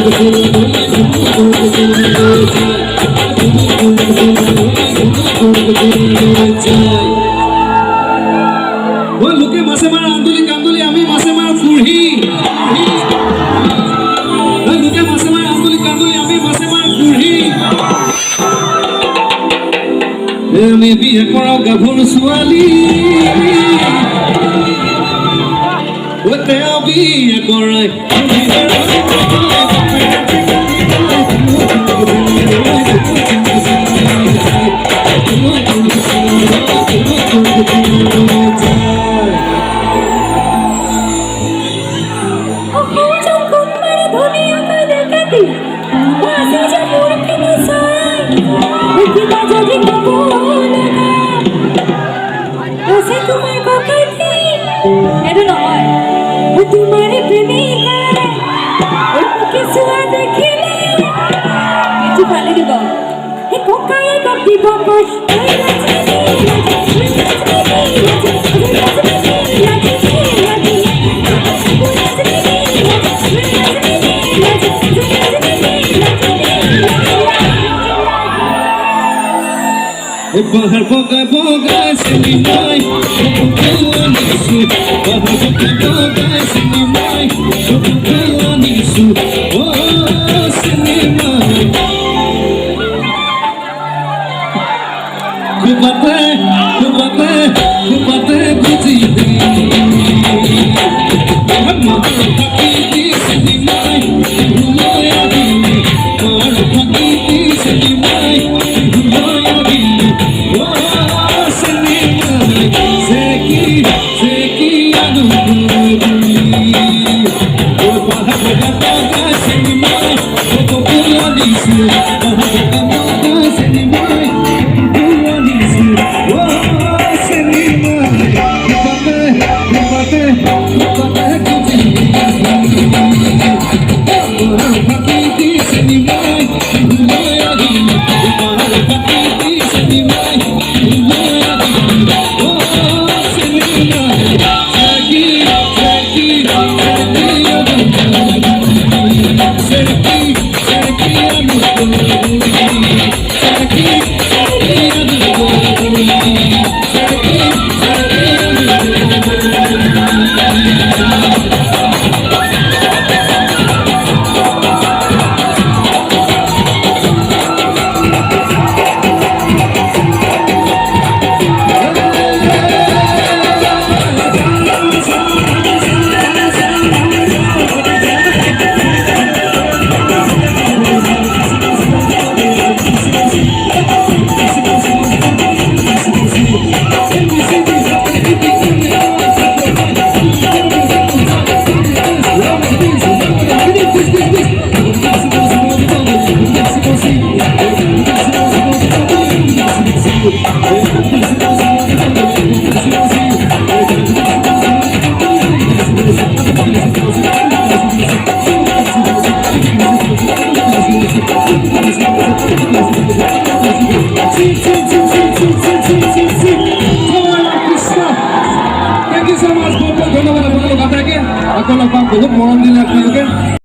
লোকে মাছে মাৰা আন্দোলি কান্দোলি আমি মাছে মাৰা ফুৰহি লোকে মাছে মাৰা আন্দোলি কান্দোলি আমি মাছে মাৰা ফুৰহি আমি বিয়া কৰাও গাভৰু ছোৱালী তেওঁ বিয়া কৰাই तुम्हारे प्रेमिका सुआ देखिले तू पाले দিব হে কোকায়ে কপি বকস bahar boga boga sini mai nisu bahar boga boga sini mai nisu oh sini mai kubate buji amma pakiti sini mai huloya dini mar pakiti sini mai huloya dini Aku lupa, aku mau ngomongin lagi,